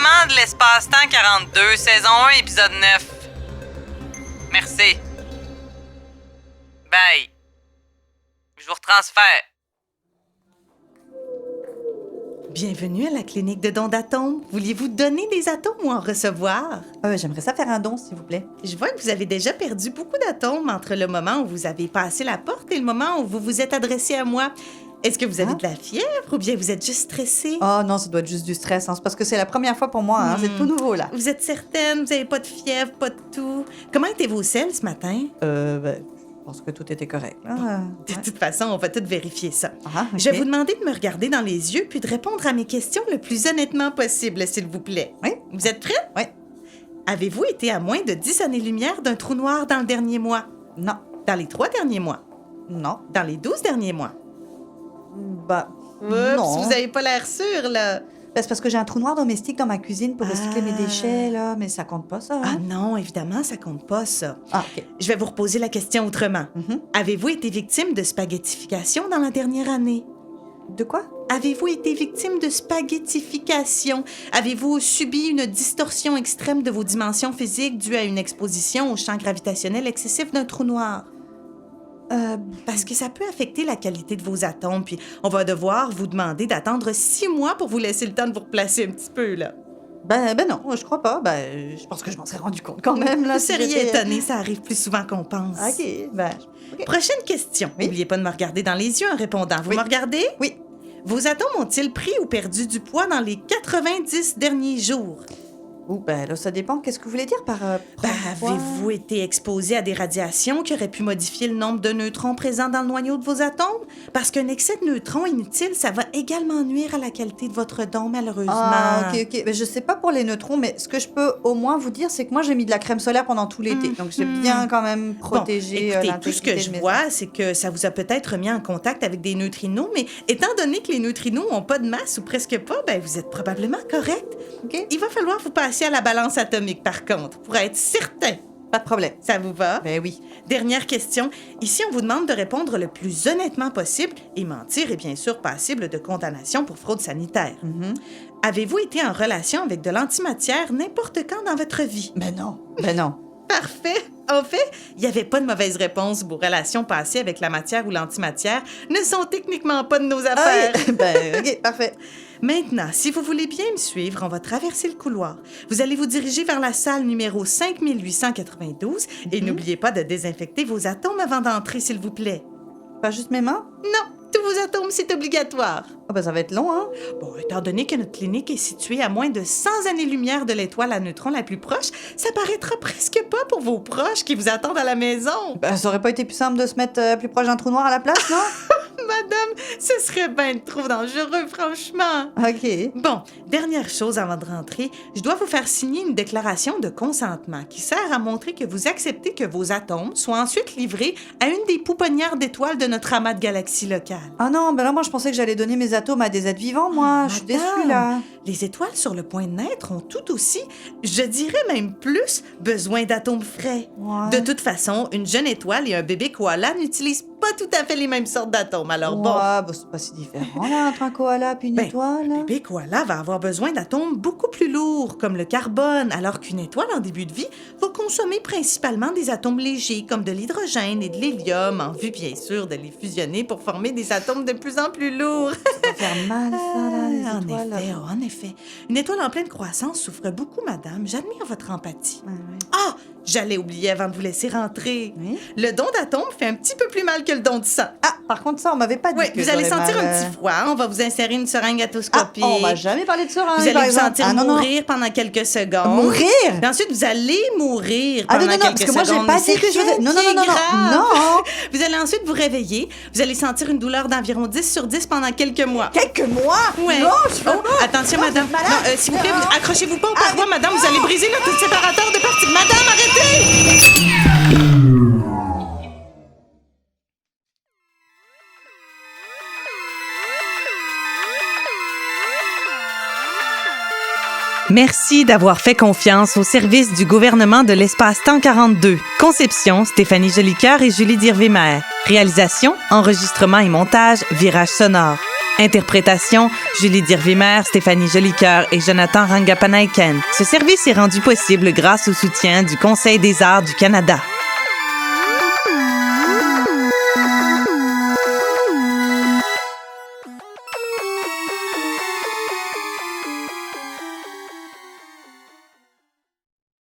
gouvernement de l'espace-temps 42, saison 1, épisode 9. Merci. Bye. Je vous retransfère. Bienvenue à la clinique de dons d'atomes. Vouliez-vous donner des atomes ou en recevoir? J'aimerais ça faire un don, s'il vous plaît. Je vois que vous avez déjà perdu beaucoup d'atomes entre le moment où vous avez passé la porte et le moment où vous vous êtes adressé à moi. Est-ce que vous avez de la fièvre ou bien vous êtes juste stressé? Oh non, ça doit être juste du stress, hein. C'est parce que c'est la première fois pour moi, hein. C'est tout nouveau, là. Vous êtes certaine? Vous n'avez pas de fièvre, pas de tout? Comment étaient vos selles ce matin? Je pense que tout était correct, là. De toute façon, on va tout vérifier ça. Ah, ok. Je vais vous demander de me regarder dans les yeux puis de répondre à mes questions le plus honnêtement possible, s'il vous plaît. Oui. Vous êtes prête? Oui. Avez-vous été à moins de 10 années-lumière d'un trou noir dans le dernier mois? Non. Dans les 3 derniers mois? Non. Dans les 12 derniers mois? Non. Oups, vous avez pas l'air sûr, là. C'est parce que j'ai un trou noir domestique dans ma cuisine pour recycler mes déchets, là. Mais ça compte pas, ça, Ah hein? non, évidemment, ça compte pas, ça. Ah, OK. Je vais vous reposer la question autrement. Avez-vous été victime de spaghettification dans la dernière année? De quoi? Avez-vous été victime de spaghettification? Avez-vous subi une distorsion extrême de vos dimensions physiques due à une exposition au champ gravitationnel excessif d'un trou noir? Parce que ça peut affecter la qualité de vos atomes, puis on va devoir vous demander d'attendre 6 mois pour vous laisser le temps de vous replacer un petit peu, là. Ben non, je crois pas. Je pense que je m'en serais rendu compte quand même, là. Vous seriez étonné, ça arrive plus souvent qu'on pense. OK, Prochaine question. Oui. N'oubliez pas de me regarder dans les yeux en répondant. Vous Oui. me regardez? Oui. Vos atomes ont-ils pris ou perdu du poids dans les 90 derniers jours? Là, ça dépend. Qu'est-ce que vous voulez dire par Avez-vous été exposé à des radiations qui auraient pu modifier le nombre de neutrons présents dans le noyau de vos atomes? Parce qu'un excès de neutrons inutile, ça va également nuire à la qualité de votre don, malheureusement. Ah, OK. Je sais pas pour les neutrons, mais ce que je peux au moins vous dire, c'est que moi, j'ai mis de la crème solaire pendant tout l'été. Donc, j'ai bien quand même protégé Bon, écoutez, l'intégrité tout ce que je de mes vois, c'est que ça vous a peut-être mis en contact avec des neutrinos, mais étant donné que les neutrinos n'ont pas de masse ou presque pas, vous êtes probablement correct. OK? Il va falloir vous passer à la balance atomique, par contre, pour être certain. Pas de problème. Ça vous va? Ben oui. Dernière question. Ici, on vous demande de répondre le plus honnêtement possible et mentir est bien sûr passible de condamnation pour fraude sanitaire. Avez-vous été en relation avec de l'antimatière n'importe quand dans votre vie? Ben non. Parfait. En fait, il n'y avait pas de mauvaise réponse. Vos relations passées avec la matière ou l'antimatière ne sont techniquement pas de nos affaires. OK, parfait. Maintenant, si vous voulez bien me suivre, on va traverser le couloir. Vous allez vous diriger vers la salle numéro 5892 et n'oubliez pas de désinfecter vos atomes avant d'entrer, s'il vous plaît. Pas juste mes mains? Non, tous vos atomes, c'est obligatoire. Ça va être long, hein? Bon, étant donné que notre clinique est située à moins de 100 années-lumière de l'étoile à neutrons la plus proche, ça paraîtra presque pas pour vos proches qui vous attendent à la maison. Ça aurait pas été plus simple de se mettre plus proche d'un trou noir à la place, non? Madame, ce serait bien trop dangereux, franchement. OK. Bon, dernière chose avant de rentrer, je dois vous faire signer une déclaration de consentement qui sert à montrer que vous acceptez que vos atomes soient ensuite livrés à une des pouponnières d'étoiles de notre amas de galaxie locale. Ah non, là, moi, je pensais que j'allais donner mes atomes à des êtres vivants, moi. Je suis déçue, là. Les étoiles sur le point de naître ont tout aussi, je dirais même plus, besoin d'atomes frais. Ouais. De toute façon, une jeune étoile et un bébé koala n'utilisent pas tout à fait les mêmes sortes d'atomes. Alors C'est pas si différent, là, entre un koala puis une étoile. Le bébé koala va avoir besoin d'atomes beaucoup plus lourds, comme le carbone, alors qu'une étoile en début de vie va consommer principalement des atomes légers, comme de l'hydrogène et de l'hélium, en vue, bien sûr, de les fusionner pour former des atomes de plus en plus lourds. Ça va faire mal, ça, là, les étoiles. En effet. Une étoile en pleine croissance souffre beaucoup, madame. J'admire votre empathie. Ouais. Ah! J'allais oublier avant de vous laisser rentrer. Oui? Le don d'atomes fait un petit peu plus mal que le don de sang. Ah, par contre, ça, on m'avait pas dit Oui, que vous allez j'aurais sentir mal, un petit froid. On va vous insérer une seringue Ah, atoscopique. on m'a jamais parlé de seringue, Vous allez par vous exemple. sentir mourir pendant quelques secondes. Mourir? Et ensuite, vous allez mourir Ah pendant non, quelques parce que moi, secondes. j'ai pas Mais dit que je c'est faisais... rien Non. qui est grave. Non. Vous allez ensuite vous réveiller. Vous allez sentir une douleur d'environ 10 sur 10 pendant quelques mois. Quelques mois? Ouais. Non, je peux pas. Attention, Non, madame. vous êtes malade. Non, s'il vous plaît, Non. accrochez-vous pas aux parois, madame. Vous allez briser notre séparateur de parties. Madame, arrêtez! Merci d'avoir fait confiance au service du gouvernement de l'espace-temps 42. Conception, Stéphanie Jolicoeur et Julie Dirvimer. Réalisation, enregistrement et montage, Virage sonore. Interprétation, Julie Dirvimer, Stéphanie Jolicoeur et Jonathan Rangapanaiken. Ce service est rendu possible grâce au soutien du Conseil des arts du Canada.